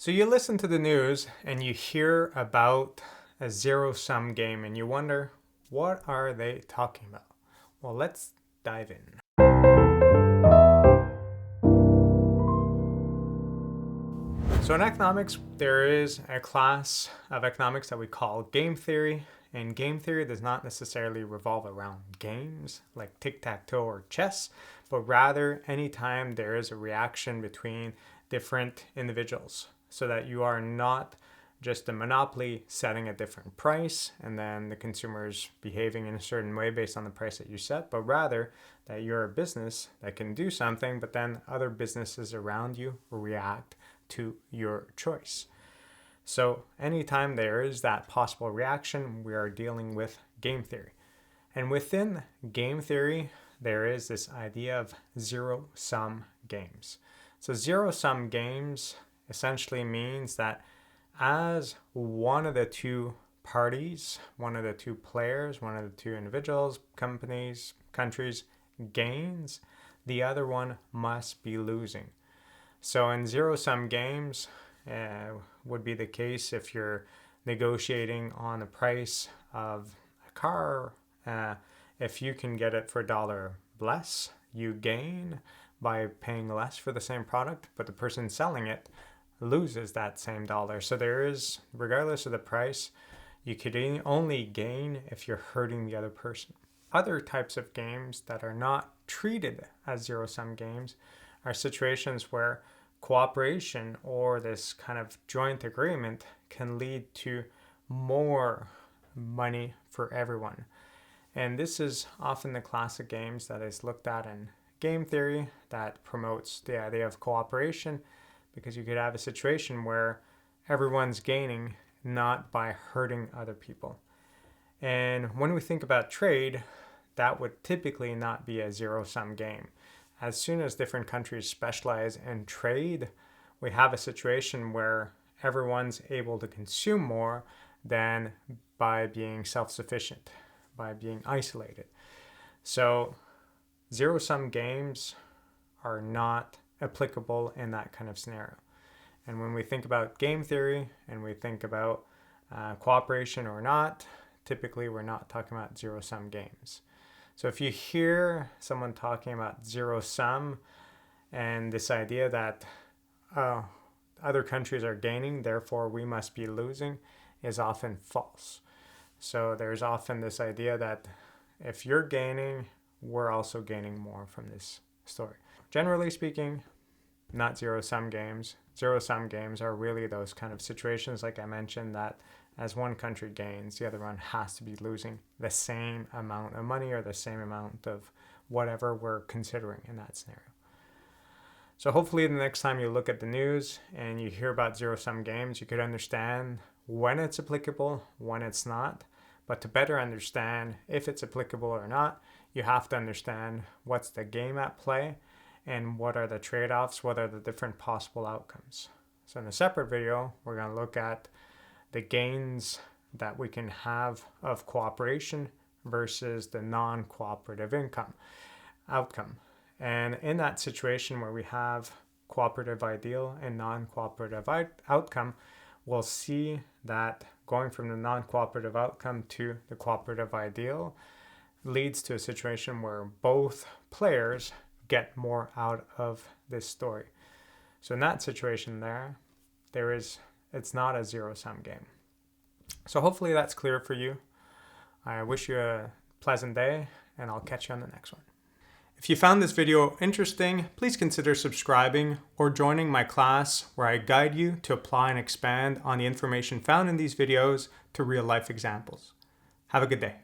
So you listen to the news and you hear about a zero-sum game and you wonder, what are they talking about? Well, let's dive in. So in economics, there is a class of economics that we call game theory. And game theory does not necessarily revolve around games like tic-tac-toe or chess, but rather anytime there is a reaction between different individuals, so that you are not just a monopoly setting a different price and then the consumer's behaving in a certain way based on the price that you set, but rather that you're a business that can do something, but then other businesses around you react to your choice. So anytime there is that possible reaction, we are dealing with game theory. And within game theory, there is this idea of zero-sum games. So zero-sum games essentially means that as one of the two parties, one of the two players, one of the two individuals, companies, countries gains, the other one must be losing. So in zero-sum games, would be the case if you're negotiating on the price of a car. If you can get it for $1 less, you gain by paying less for the same product, but the person selling it loses that same dollar. So there is, regardless of the price, you could only gain if you're hurting the other person. Other types of games that are not treated as zero-sum games are situations where cooperation or this kind of joint agreement can lead to more money for everyone. And this is often the classic games that is looked at in game theory that promotes the idea of cooperation, because you could have a situation where everyone's gaining not by hurting other people. And when we think about trade, that would typically not be a zero-sum game. As soon as different countries specialize in trade, we have a situation where everyone's able to consume more than by being self-sufficient, by being isolated. So zero-sum games are not applicable in that kind of scenario. And when we think about game theory and we think about cooperation or not, typically we're not talking about zero-sum games. So if you hear someone talking about zero-sum and this idea that other countries are gaining, therefore we must be losing, is often false. So there's often this idea that if you're gaining, we're also gaining more from this story. Generally speaking, not zero-sum games. Zero-sum games are really those kind of situations, like I mentioned, that as one country gains, the other one has to be losing the same amount of money or the same amount of whatever we're considering in that scenario. So hopefully the next time you look at the news and you hear about zero-sum games, you could understand when it's applicable, when it's not. But to better understand if it's applicable or not, you have to understand what's the game at play and what are the trade-offs, what are the different possible outcomes. So in a separate video, we're going to look at the gains that we can have of cooperation versus the non-cooperative outcome. And in that situation where we have cooperative ideal and non-cooperative outcome, we'll see that going from the non-cooperative outcome to the cooperative ideal leads to a situation where both players get more out of this story. So in that situation it's not a zero-sum game. So hopefully that's clear for you. I wish you a pleasant day, and I'll catch you on the next one. If you found this video interesting, please consider subscribing or joining my class where I guide you to apply and expand on the information found in these videos to real-life examples. Have a good day.